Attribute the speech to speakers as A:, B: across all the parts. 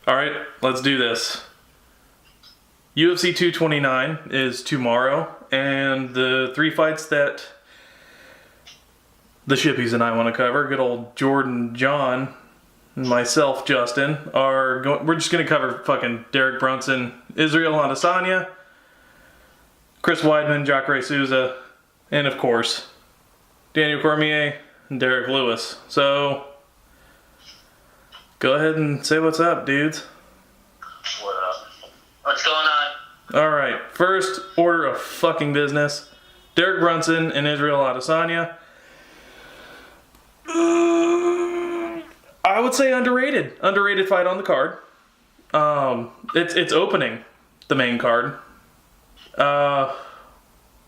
A: All right, let's do this. UFC 229 is tomorrow, and the 3 fights that the Shippies and I want to cover, good old Jordan, John, and myself, Justin, we're just going to cover fucking Derrick Brunson, Israel Adesanya, Chris Weidman, Jacare Souza, and of course, Daniel Cormier and Derrick Lewis. So, go ahead and say what's up, dudes.
B: What up? What's going on?
A: Alright, first order of fucking business. Derrick Brunson and Israel Adesanya. I would say underrated. Underrated fight on the card. It's opening the main card.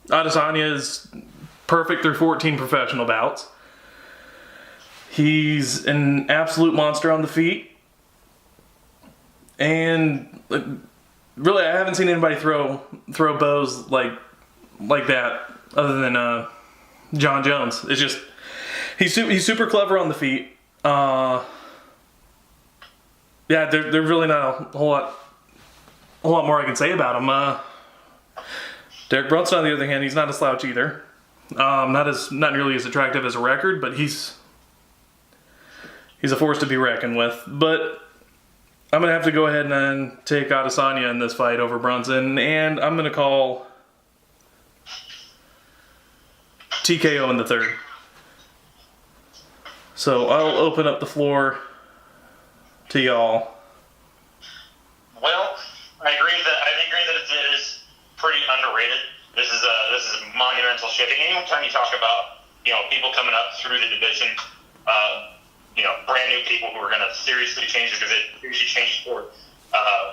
A: Adesanya is perfect through 14 professional bouts. He's an absolute monster on the feet. And really, I haven't seen anybody throw bows like that other than John Jones. It's just he's super clever on the feet. Yeah, there's really not a whole lot more I can say about him. Derrick Brunson, on the other hand, he's not a slouch either. Not nearly as attractive as a record, but he's a force to be reckoned with. But I'm going to have to go ahead and take Adesanya in this fight over Brunson, and I'm going to call TKO in the third. So I'll open up the floor to y'all.
B: Well, I agree that it is pretty underrated. This is monumental shit. Anytime you talk about people coming up through the division, brand new people who are going to seriously change the sport,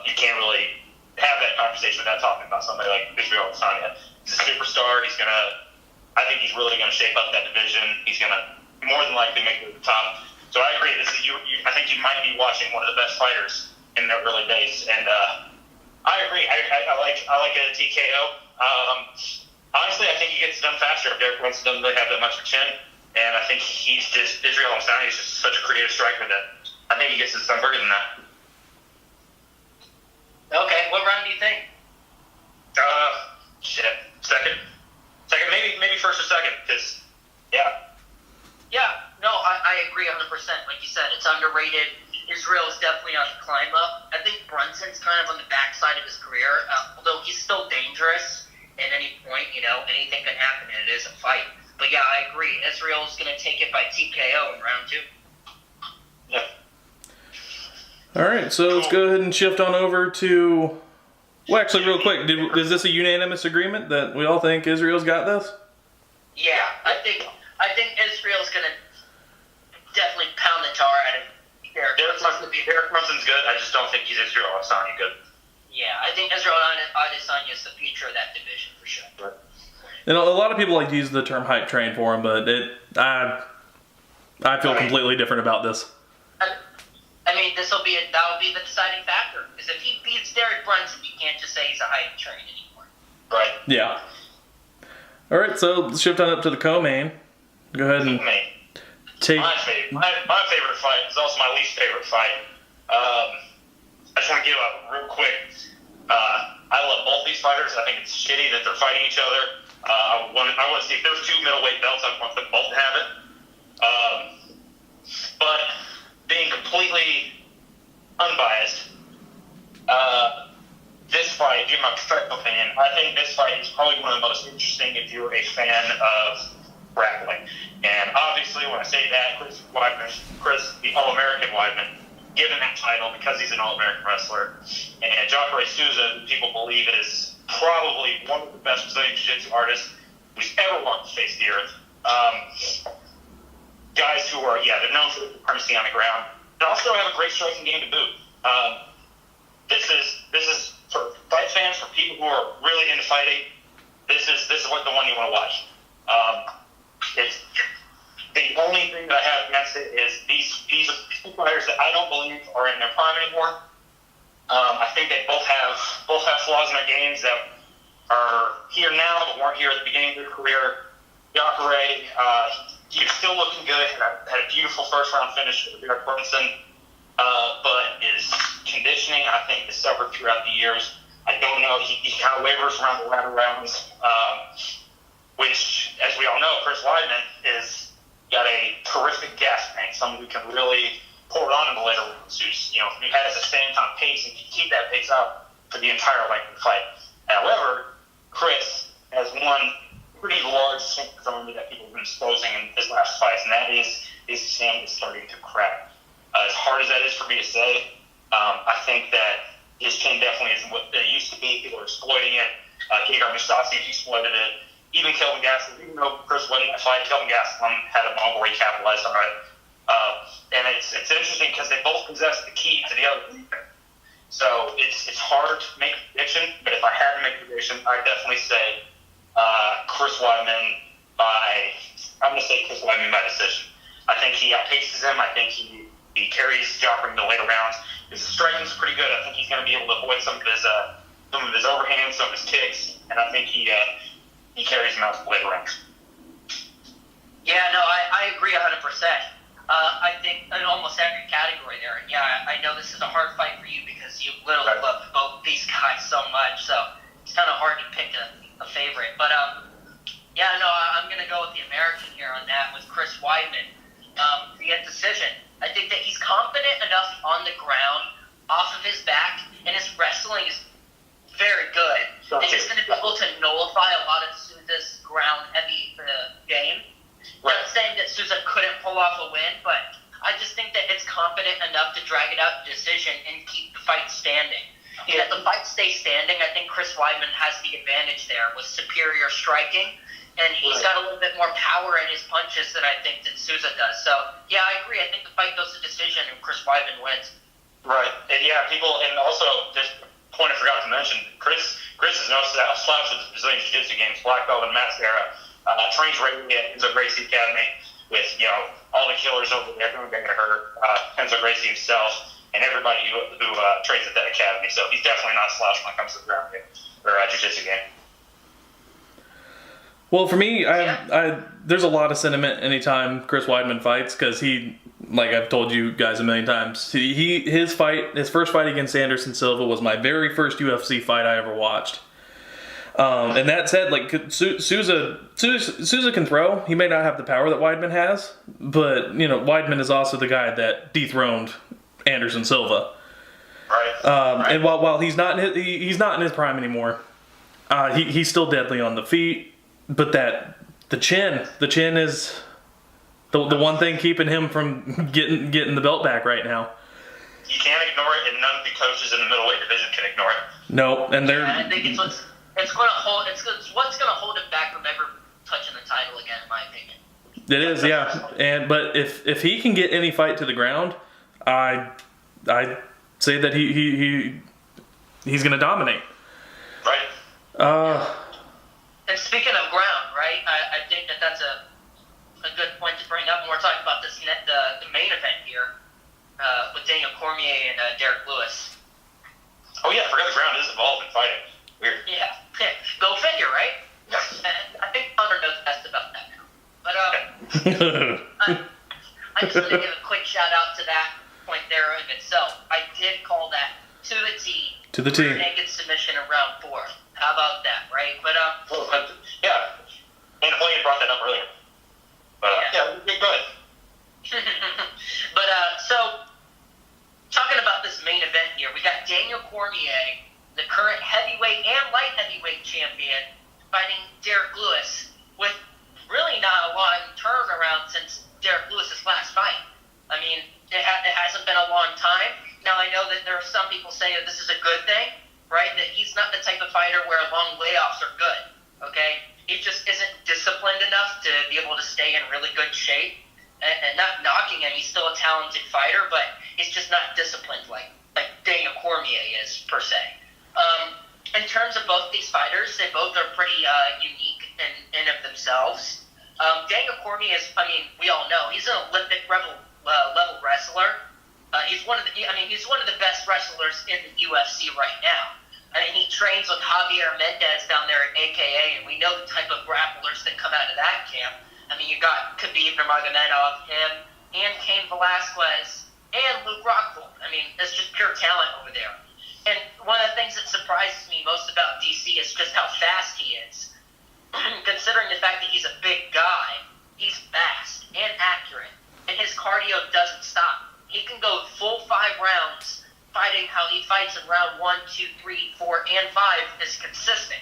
B: you can't really have that conversation without talking about somebody like Israel Adesanya. He's a superstar. I think he's really going to shape up that division. He's going to more than likely make it to the top. So I agree. I think you might be watching one of the best fighters in their early days, and I agree. I like a TKO. Honestly, I think he gets it done faster if Derrick Brunson doesn't really have that much of a chin. And I think Israel Adesanya is just such a creative striker that I think he gets it done better than that. Okay, what round do you think? Second, maybe first or second, because, yeah.
C: Yeah, no, I agree 100%. Like you said, it's underrated. Israel is definitely on the climb up. I think Brunson's kind of on the backside of his career, although he's still dangerous at any point. Anything can happen, and it is a fight. But yeah, I agree. Israel's going to take it by TKO in round 2.
B: Yeah.
A: All right, so let's go ahead and shift on over to. Well, actually, real quick, is this a unanimous agreement that we all think Israel's got this?
C: Yeah, I think Israel's going to definitely pound the tar out of
B: Derrick Brunson's good. I just don't think he's Israel Adesanya good.
C: Yeah, I think Israel Adesanya is the future of that division for sure.
B: Right.
A: And a lot of people like to use the term hype train for him, but I feel completely different about this.
C: I mean, that'll be the deciding factor. Because if he beats Derrick Brunson, you can't just say he's a hype train anymore.
B: Right.
A: Yeah. All right, so let's shift on up to the co-main. Go ahead and take.
B: My favorite fight is also my least favorite fight. I just want to give up real quick. I love both these fighters. I think it's shitty that they're fighting each other. I want to see if there's 2 middleweight belts. I want them both to have it. But being completely unbiased, this fight, give my professional opinion, I think this fight is probably one of the most interesting if you're a fan of grappling. And obviously, when I say that, Chris, the All-American Weidman, given that title because he's an All-American wrestler, and Jacare Souza, who people believe is probably one of the best Brazilian Jiu-Jitsu artists who's ever walked the face of the earth. Guys who are, they're known for the supremacy on the ground. They also have a great striking game to boot. This is for fight fans, for people who are really into fighting. This is what the one you want to watch. It's the only thing that I have against it is these are two fighters that I don't believe are in their prime anymore. I think they both have flaws in their games that are here now but weren't here at the beginning of their career. Jacare, he's still looking good. Had a beautiful first round finish with Derrick Brunson, but his conditioning conditioning, I think, has suffered throughout the years. I don't know. He kind of wavers around the latter rounds, which, as we all know, Chris Weidman is got a terrific gas tank, someone who can really pour it on in the later rounds. Who's, he has a same kind of pace and can keep that pace up for the entire length of the fight. However, Chris has one pretty large symptom that people have been exposing in his last fights, and that is his chin is starting to crack. As hard as that is for me to say, I think that his chin definitely isn't what it used to be. People are exploiting it. Gegard Mousasi exploited it. Even Kelvin Gastelum, even though Chris wasn't that fight, Kelvin Gastelum had a moment where he capitalized on it. And it's interesting because they both possess the key to the other. So it's hard to make a prediction, but if I had to make a prediction, I'd definitely say Chris Weidman I'm going to say Chris Weidman by decision. I think he outpaces him. I think he carries Jacare in the later rounds. His striking is pretty good. I think he's going to be able to avoid some of his overhands, some of his kicks, and I think he carries him out to the later rounds.
C: Yeah, no, I agree 100%. I think in almost every category there. And yeah, I know this is a hard fight for you because you literally love both these guys so much, so it's kind of hard to pick a favorite. But yeah, no, I'm going to go with the American here on that with Chris Weidman. To get decision. I think that he's confident enough on the ground, off of his back, and his wrestling is very good. And he's going to be able to nullify a lot of Souza's ground-heavy game.
B: Right.
C: Not saying that Souza couldn't pull off a win, but I just think that it's confident enough to drag it out to decision and keep the fight standing. And if the fight stays standing, I think Chris Weidman has the advantage there with superior striking. And he's got a little bit more power in his punches than I think that Souza does. So, yeah, I agree. I think the fight goes to decision and Chris Weidman wins.
B: Right. And, yeah, and also, just a point I forgot to mention, Chris is no slouch of the Brazilian Jiu-Jitsu games. Black belt in Mascara. Trains regularly at Enzo Gracie Academy with, all the killers over there doing getting hurt. Enzo Gracie himself and everybody who trains at that academy. So he's definitely not a slouch when it comes to the ground game or Jiu-Jitsu game.
A: Well, for me, there's a lot of sentiment anytime Chris Weidman fights because he, like I've told you guys a million times, his first fight against Anderson Silva was my very first UFC fight I ever watched. And that said, like Souza can throw. He may not have the power that Weidman has, but Weidman is also the guy that dethroned Anderson Silva.
B: Right.
A: And while he's not in his prime anymore, he's still deadly on the feet. But the chin is the one thing keeping him from getting the belt back right now.
B: You can't ignore it, and none of the coaches in the middleweight division can ignore it.
A: No, and they're.
C: Yeah, I think it's what's going to hold him back from ever touching the title again, in my opinion.
A: It is, yeah. But if he can get any fight to the ground, I say that he's going to dominate.
B: Right.
C: And speaking of ground, right, I think that's a good point to bring up when we're talking about the main event here with Daniel Cormier and Derrick Lewis.
B: Oh, yeah, I forgot the ground is involved in fighting. Weird.
C: Yeah. Go figure, right? Yeah. And I think Connor knows best about that now. But I just want to give a quick shout-out to that point there in itself. I did call that to the T.
A: To the T.
C: Naked submission in round 4. How about that, right? But
B: yeah, and Napoleon brought that up earlier. But yeah, go ahead.
C: But so talking about this main event here, we got Daniel Cormier, the current heavyweight and light heavyweight champion, fighting Derrick Lewis with really not a long turnaround since Derrick Lewis's last fight. I mean, it hasn't been a long time. Now I know that there are some people saying that this is a good thing. Right, that he's not the type of fighter where long layoffs are good, okay? He just isn't disciplined enough to be able to stay in really good shape. And not knocking him, he's still a talented fighter, but he's just not disciplined like Daniel Cormier is, per se. In terms of both these fighters, they both are pretty unique in of themselves. Daniel Cormier is, we all know, he's an Olympic level wrestler. He's one of the best wrestlers in the UFC right now. I mean, he trains with Javier Mendez down there at AKA, and we know the type of grapplers that come out of that camp. I mean, you got Khabib Nurmagomedov, him, and Cain Velasquez, and Luke Rockhold. I mean, it's just pure talent over there. And one of the things that surprises me most about DC is just how fast he is. Considering the fact that he's a big guy, he's fast and accurate, and his cardio doesn't stop. He can go full 5 rounds fighting how he fights in round 1, 2, 3, 4, and 5 is consistent.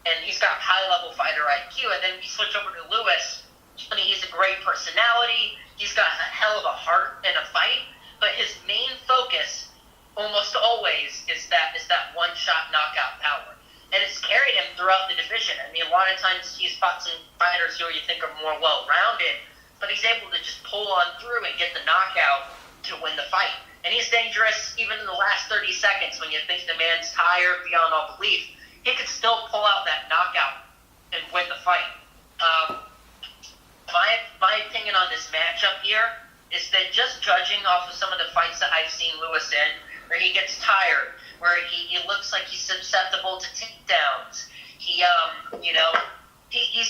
C: And he's got high-level fighter IQ. And then we switch over to Lewis. I mean, he's a great personality. He's got a hell of a heart in a fight. But his main focus almost always is that one-shot knockout power. And it's carried him throughout the division. I mean, a lot of times he's fought some fighters who you think are more well-rounded, but he's able to just pull on through and get the knockout to win the fight. And he's dangerous even in the last 30 seconds when you think the man's tired beyond all belief. He could still pull out that knockout and win the fight. My opinion on this matchup here is that just judging off of some of the fights that I've seen Lewis in, where he gets tired, where he looks like he's susceptible to takedowns. He's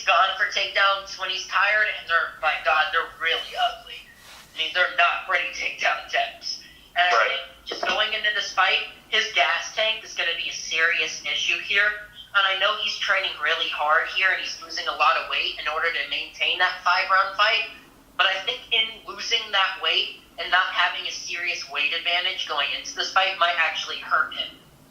C: gone for takedowns when he's tired, and they're really ugly. I mean, they're not pretty takedown attempts. And I think just going into this fight, his gas tank is going to be a serious issue here. And I know he's training really hard here, and he's losing a lot of weight in order to maintain that 5-round fight. But I think in losing that weight and not having a serious weight advantage going into this fight might actually hurt him.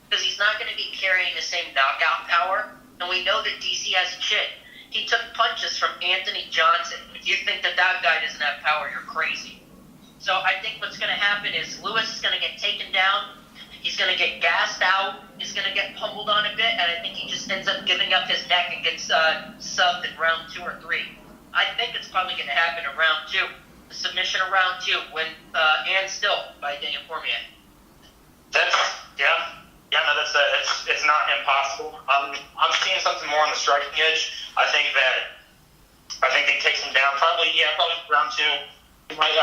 C: Because he's not going to be carrying the same knockout power. And we know that DC has a chin. He took punches from Anthony Johnson. If you think that guy doesn't have power, you're crazy. So I think what's going to happen is Lewis is going to get taken down. He's going to get gassed out. He's going to get pummeled on a bit. And I think he just ends up giving up his neck and gets subbed in round 2 or 3. I think it's probably going to happen in round 2. The submission of round 2, and still by Daniel Cormier.
B: It's not impossible. I'm seeing something more on the striking edge. I think they takes him down. Probably round 2. He might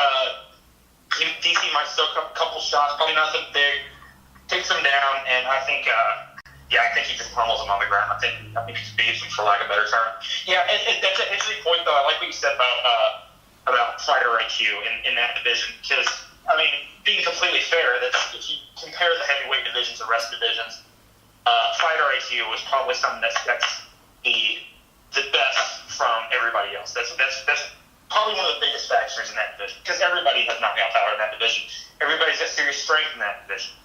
B: DC might still a couple shots. Probably nothing big. Takes him down, and I think he just pummels him on the ground. I think he just beats him, for lack of a better term. Yeah, that's an interesting point though. I like what you said about fighter IQ in that division, because I mean, being completely fair, that if you compare the heavyweight divisions to the rest of divisions, fighter IQ is probably something that's the best from everybody else. That's probably one of the biggest factors in that division, because everybody has knockout power in that division. Everybody's got serious strength in that division.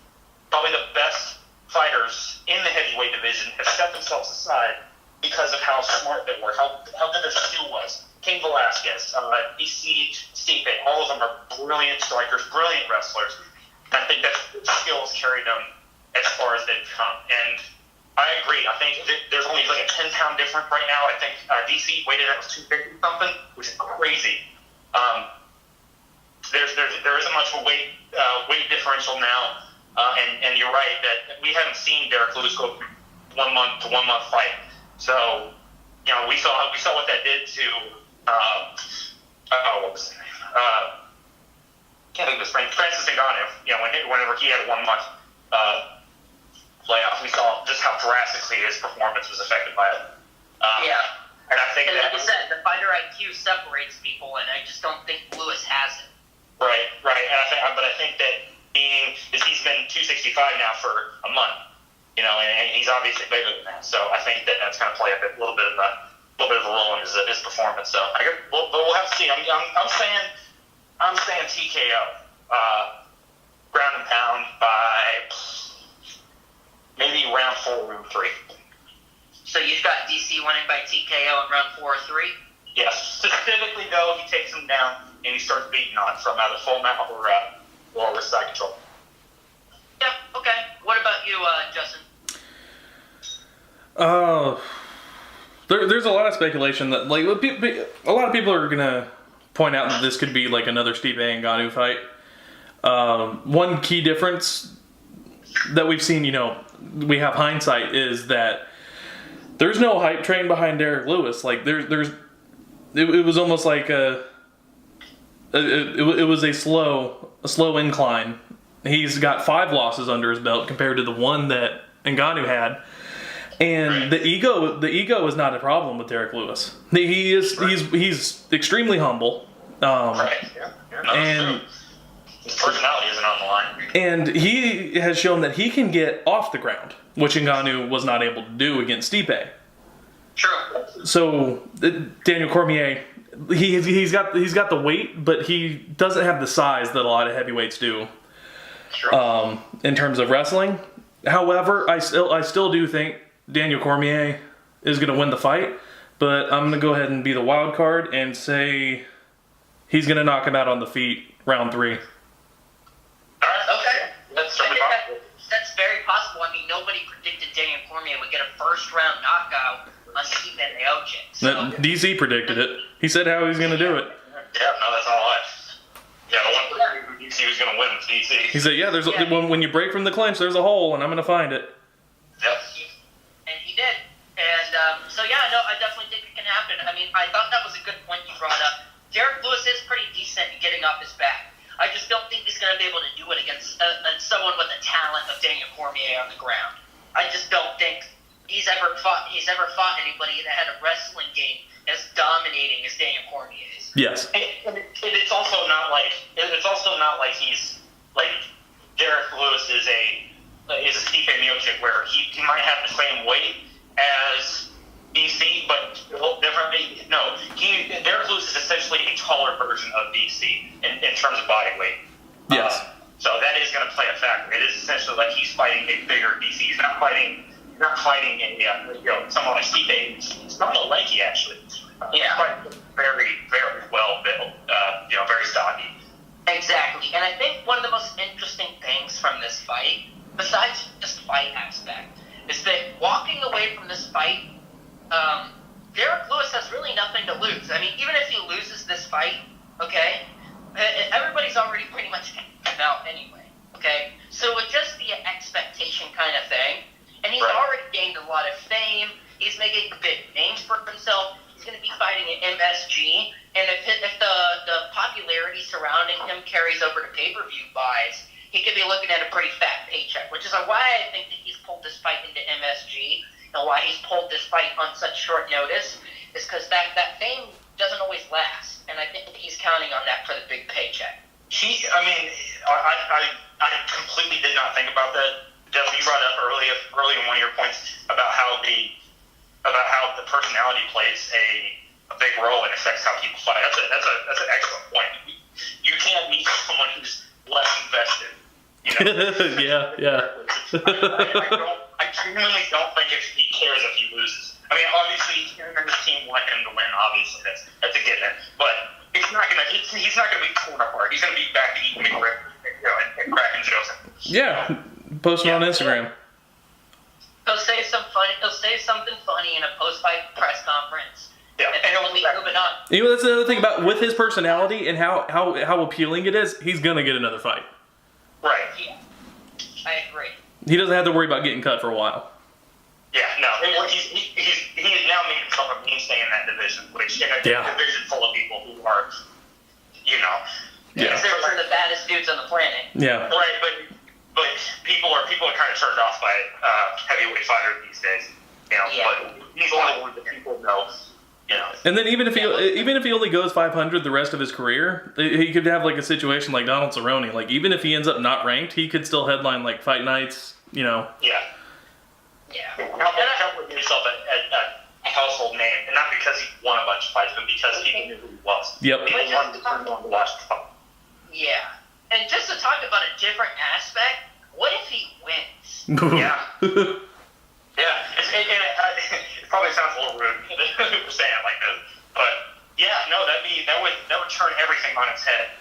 B: Probably the best fighters in the heavyweight division have set themselves aside because of how smart they were, how good their skill was. Cain Velasquez, DC, Stipe, all of them are brilliant strikers, brilliant wrestlers. And I think that skill has carried them as far as they've come. And I agree. I think there's only like a 10-pound difference right now. I think DC weighted at 250 something, which is crazy. There isn't much of a weight differential now. And you're right that we haven't seen Derrick Lewis go from 1 month to 1 month fight. So, we saw what that did to what was his name? Can't think of his name. Francis Ngannou. Whenever he had a 1 month layoff, we saw just how drastically his performance was affected by it. And I think,
C: like you said, the fighter IQ separates people, and I just don't think Lewis has it.
B: Right. But I think that he's been 265 now for a month, and he's obviously bigger than that. So I think that's going to play a little bit of a role in his performance. So we'll have to see. I'm saying TKO, ground and pound by maybe round 4, round 3.
C: So you've got DC winning by TKO in round 4 or 3?
B: Yes. Specifically, though, he takes him down and he starts beating on it from either full mount or with side control.
C: Yeah. Okay. What about you, Justin?
A: There's a lot of speculation that a lot of people are gonna point out that this could be like another Stipe Ngannou fight. One key difference that we've seen, we have hindsight, is that there's no hype train behind Derrick Lewis. Like it was almost like it was a slow incline. He's got 5 losses under his belt compared to the 1 that Ngannou had. And the ego is not a problem with Derrick Lewis. He's extremely humble.
B: And personality isn't on the line.
A: And he has shown that he can get off the ground, which Ngannou was not able to do against Stipe.
B: True.
A: So Daniel Cormier, he's got the weight, but he doesn't have the size that a lot of heavyweights do.
B: True.
A: In terms of wrestling. However, I still do think Daniel Cormier is going to win the fight, but I'm going to go ahead and be the wild card and say he's going to knock him out on the feet round 3.
B: All right. Okay. That's certainly possible.
C: That's very possible. I mean, nobody predicted Daniel Cormier would get a first-round knockout on Stipe Miocic. So.
A: DC predicted it. He said how he was going to do it.
B: Yeah, no, that's not a lie. Yeah, the one person who DC was going to win was DC.
A: He said, yeah, when you break from the clinch, there's a hole, and I'm going to find it.
B: Yep.
C: And he did. And so, yeah, no, I definitely think it can happen. I mean, I thought that was a good point you brought up. Derrick Lewis is pretty decent at getting off his back. I just don't think he's going to be able to do it against someone with the talent of Daniel Cormier on the ground. I just don't think he's ever fought anybody that had a wrestling game as dominating as Daniel Cormier is.
A: Yes.
B: And it's also not like he's like Derrick Lewis is a Stipe Miocic where he might have the same weight as DC, but a little differently. No, Derrick Lewis is essentially a taller version of DC in terms of body weight.
A: Yes.
B: So that is going to play a factor. It is essentially like he's fighting a bigger DC. He's not fighting someone like Stipe. He's not a lanky actually. He's fighting very, very well built. Very stocky.
C: Exactly, and I think one of the most interesting things from this fight, besides just fight aspect, is that walking away from this fight, Derrick Lewis has really nothing to lose. I mean, even if he loses this fight, okay, everybody's already pretty much out anyway, okay? So it would just be an expectation kind of thing, and he's already gained a lot of fame. He's making big names for himself. He's going to be fighting at MSG, and if the popularity surrounding him carries over to pay-per-view buys, he could be looking at a pretty fat paycheck, which is why I think that he's pulled this fight into MSG, and why he's pulled this fight on such short notice, is because that fame doesn't always last, and I think he's counting on that for the big paycheck.
B: I completely did not think about that. Jeff, you brought up early in one of your points about how the personality plays a big role and affects how people fight. That's an excellent point. You can't meet someone who's less invested.
A: Yeah.
B: I genuinely don't think he cares if he loses. I mean, obviously, his team want him to win. Obviously, that's a given. But he's not gonna be torn apart. He's gonna be back to eating McRib, and cracking jokes.
A: Yeah, posting on Instagram.
C: He'll say something funny in a post-fight press conference.
B: Yeah,
C: and he'll be moving on.
A: That's the other thing about with his personality and how appealing it is. He's gonna get another fight.
B: Right.
C: Yeah, I agree.
A: He doesn't have to worry about getting cut for a while.
B: Yeah, no. He has now made himself a mainstay in that division, which in a division full of people who are,
C: considered the baddest dudes on the planet.
A: Yeah.
B: Right, but people are kind of turned off by heavyweight fighters these days. But he's one of the ones that people know.
A: And then even if he only goes 500 the rest of his career, he could have like a situation like Donald Cerrone. Like even if he ends up not ranked, he could still headline like fight nights.
B: Yeah. Help with yourself a household name, and not because he won a bunch of fights, but because people knew who he was.
A: Yep.
B: People wanted to turn on to watch the fight.
C: Yeah. And just to talk about a different aspect, what if he wins?
B: Yeah. Yeah. It probably sounds a little rude for saying it like this, but that would turn everything on its head.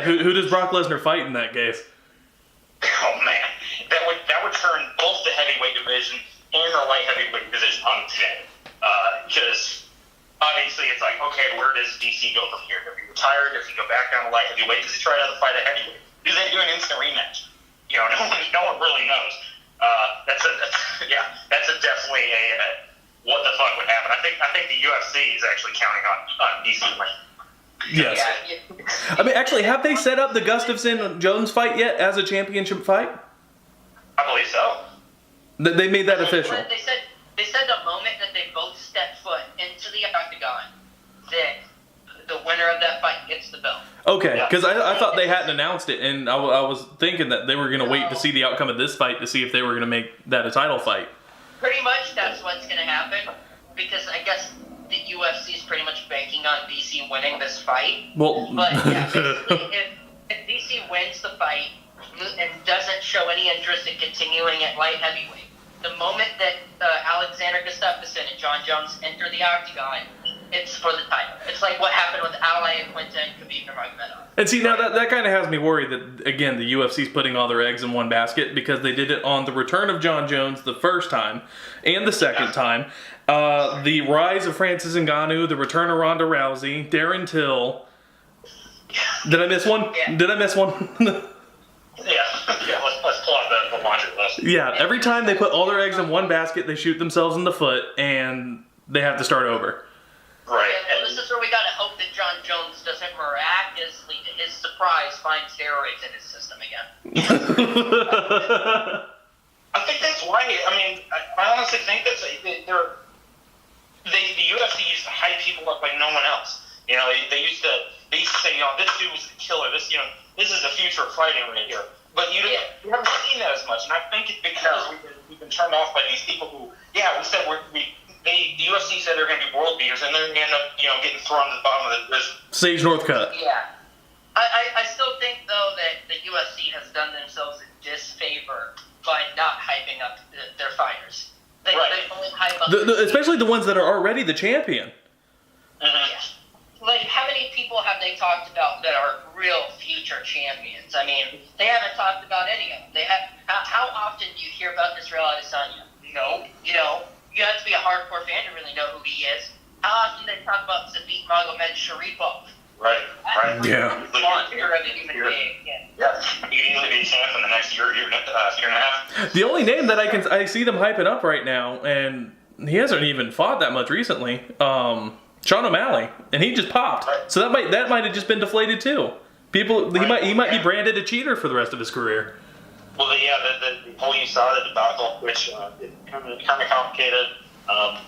A: Who does Brock Lesnar fight in that case?
B: Oh man, that would turn both the heavyweight division and the light heavyweight division on its head. Because obviously it's like, okay, where does DC go from here? Does he retire? Does he go back down to light heavyweight? Does he try to fight a heavyweight? Do they do an instant rematch? No one really knows. That's definitely a what the fuck would happen. I think the UFC is actually counting on DC winning.
A: Yes. I mean, actually, have they set up the Gustafsson-Jones fight yet as a championship fight?
B: I believe so.
A: They made that official.
C: They said the moment that they both stepped foot into the octagon, that the winner of that fight gets the belt.
A: Okay, because I thought they hadn't announced it, and I was thinking that they were going to wait to see the outcome of this fight to see if they were going to make that a title fight.
C: Pretty much that's what's going to happen, because I guess the UFC is pretty much banking on DC winning this fight.
A: Well,
C: but yeah, basically, if DC wins the fight and doesn't show any interest in continuing at light heavyweight, the moment that Alexander Gustafsson and John Jones enter the octagon, it's for the title. It's like what happened with Al Iaquinta and Khabib Nurmagomedov.
A: And see, now that kind of has me worried that, again, the UFC's putting all their eggs in one basket, because they did it on the return of John Jones the first time and the second time. The rise of Francis Ngannou, the return of Ronda Rousey, Darren Till. Did I miss one?
C: Yeah.
A: Did I miss one?
B: Let's pull out the laundry list.
A: Yeah, every time they put all their eggs in one basket, they shoot themselves in the foot, and they have to start over.
B: Right.
C: Yeah, well, this is where we gotta hope that John Jones doesn't miraculously, to his surprise, find steroids in his system again.
B: I think that's why. I mean, I honestly think that's the UFC used to hype people up like no one else. You know, they used to say, this dude was the killer. This is the future of fighting right here. But you haven't seen that as much, and I think it's because we've been turned off by these people who, we said the UFC said they're going to be world beaters, and they're going to end up, getting thrown to the bottom of the division.
A: Sage Northcutt.
C: Yeah. I still think, though, that the UFC has done themselves a disfavor by not hyping up their fighters. They only hype up...
A: especially the ones that are already the champion.
C: Yeah. Like, how many people have they talked about that are real future champions? I mean, they haven't talked about any of them. How often do you hear about Israel Adesanya? No. You have to be a hardcore fan to really know who he is. How often do they talk about Zabit Magomed Sharipov?
B: Right.
A: Yeah.
C: Monster of a human being.
B: Yeah. You can easily be a champ in the next year and a half.
A: The only name that I see them hyping up right now, and he hasn't even fought that much recently, Sean O'Malley, and he just popped.
B: Right.
A: So that might have just been deflated too. He might be branded a cheater for the rest of his career.
B: Well, the whole USADA debacle, which is kind of complicated. I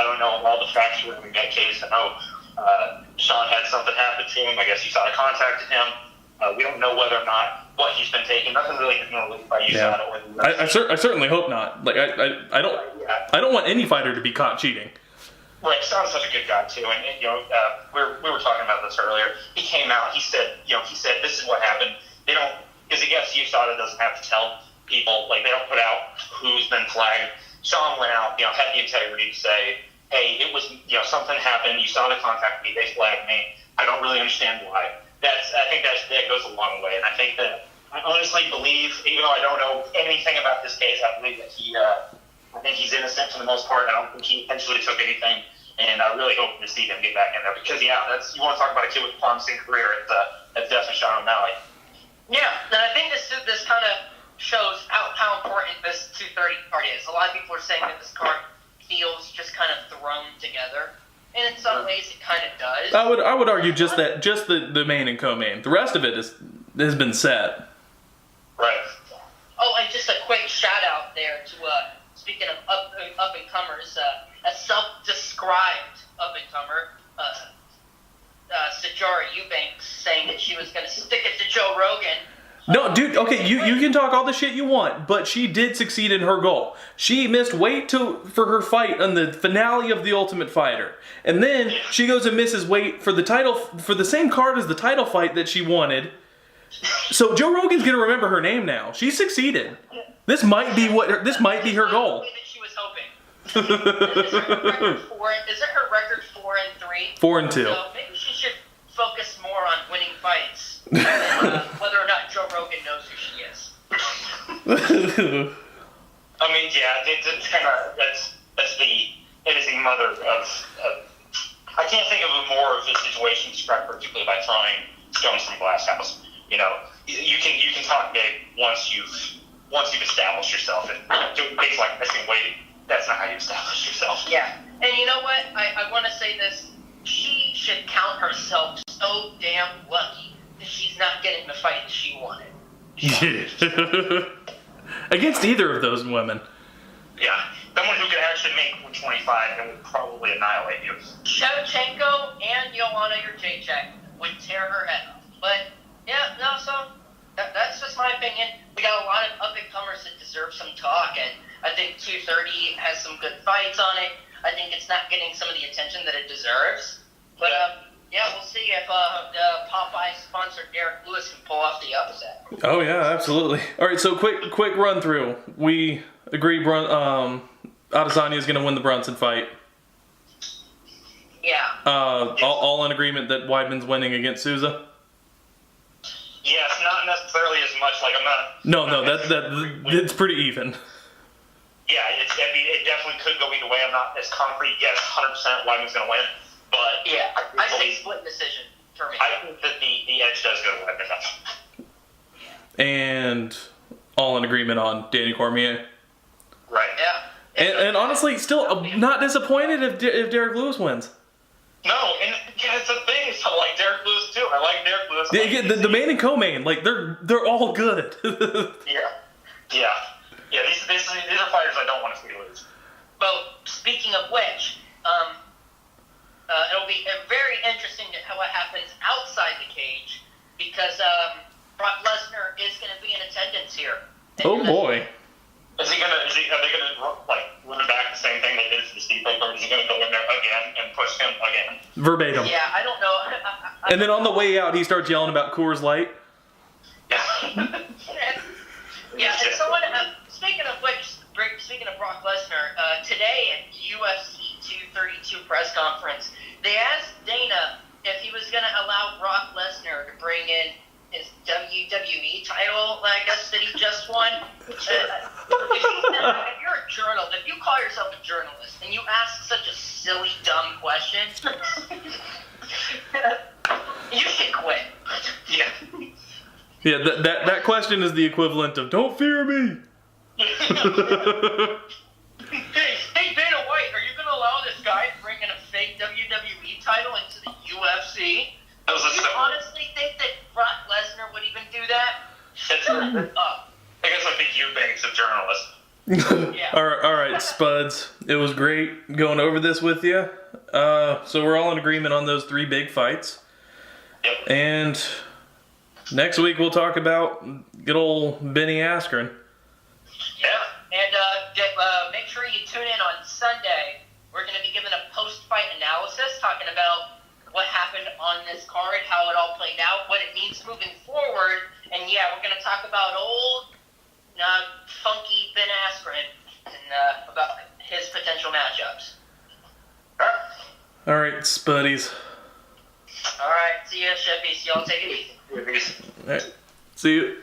B: don't know all the facts in that case. I know Sean had something happen to him. I guess USADA contacted him. We don't know whether or not what he's been taking. Nothing really has been released by USADA or the UFC.
A: I certainly hope not. Like I don't want any fighter to be caught cheating.
B: Right, Sean's such a good guy too, and we were talking about this earlier. He came out, he said this is what happened. They don't, because I guess USADA doesn't have to tell people, like they don't put out who's been flagged. Sean went out, had the integrity to say, hey, it was, something happened. USADA contacted me, they flagged me. I don't really understand why. I think that goes a long way, and I think that I honestly believe, even though I don't know anything about this case, I believe that I think he's innocent for the most part. I don't think he intentionally took anything, and I really hope to see him get back in there because, you want to talk about a kid with a promising career. It's definitely Sean O'Malley.
C: Yeah, and I think this kind of shows how important this 230 card is. A lot of people are saying that this card feels just kind of thrown together, and in some ways it kind of does.
A: I would argue just the main and co-main. The rest of it has been set.
B: Right.
C: Oh, and just a quick shout out there to speaking of up and comers, a self-described up and comer, Sajara Eubanks, saying that she was going to stick it to Joe Rogan.
A: No, dude, okay, you can talk all the shit you want, but she did succeed in her goal. She missed weight for her fight on the finale of The Ultimate Fighter. And then she goes and misses weight for the title, for the same card as the title fight that she wanted. So Joe Rogan's going to remember her name now. She succeeded. This might be her goal.
C: That she was hoping. Is it her record 4-3?
A: 4-2.
C: So maybe she should focus more on winning fights than whether or not Joe Rogan knows who she is.
B: I mean, it's kind of it is the mother of. I can't think of more of a situation described particularly by throwing stones from glass house. You can talk big once you've established yourself, and doing things like missing weight, that's not how you establish yourself.
C: Yeah, and you know what? I want to say this. She should count herself so damn lucky that she's not getting the fight that she wanted.
A: Against either of those women.
B: Yeah, someone who could actually make 125 and would probably annihilate you.
C: Shevchenko and Joanna Jacek would tear her head off. But, yeah, no, so that's just my opinion. We got a lot of up-and-comers that deserve some talk, and I think 230 has some good fights on it. I think it's not getting some of the attention that it deserves. But, yeah, we'll see if the Popeye-sponsored Derrick Lewis can pull off the upset.
A: Oh, yeah, absolutely. All right, so quick run-through. We agree Adesanya is going to win the Brunson fight.
C: Yeah.
A: All in agreement that Weidman's winning against Souza?
B: Yes, not necessarily as much. Like, I'm not...
A: No, it's pretty even.
B: Yeah, it definitely could go either way. I'm not as concrete. Yes, 100% Weidman's going to win. But
C: yeah, I say split decision for me.
B: I think that the edge does go to Weidman.
A: And all in agreement on Daniel Cormier.
B: Right.
C: Yeah.
A: And honestly, still not disappointed if Derrick Lewis wins.
B: No, and yeah, it's a thing. So I like Derrick Lewis too. I like Derrick Lewis.
A: The main and co-main, like they're all good.
B: Yeah. These are fighters I don't want to see lose.
C: Well, speaking of which, it'll be very interesting what happens outside the cage because Brock Lesnar is going to be in attendance here.
A: Oh boy.
B: Are they gonna like run back the same thing they did to the Steve Piper, or is he gonna go in there again and push him again?
A: Verbatim.
C: Yeah, I don't know.
A: And then on the way out, he starts yelling about Coors Light.
B: Yeah.
C: Yeah, and someone, speaking of Brock Lesnar, today at UFC 232 press conference, they asked Dana if he was going to allow Brock Lesnar to bring in his WWE title, I guess, that he just won. If you're a journalist, if you call yourself a journalist and you ask such a silly, dumb question, you should quit.
B: Yeah.
A: Yeah, that question is the equivalent of "Don't fear me."
C: Hey, Dana White, are you going to allow this guy to bring in a fake WWE title into the UFC? Do you honestly think that Brock Lesnar would even do that?
B: I guess I'm the Eubanks of journalists.
C: Yeah.
A: All right, Spuds. It was great going over this with you. So we're all in agreement on those 3 big fights.
B: Yep.
A: And next week we'll talk about good old Benny Askren.
B: Yeah.
C: And make sure you tune in on Sunday. We're going to be giving a post-fight analysis, talking about what happened on this card, how it all played out, what it means moving forward. And yeah, we're going to talk about old, funky Ben Askren and about his potential matchups.
A: All right, Spuddies.
C: All right, see ya, Shippies. Y'all take it easy.
A: All right, see you.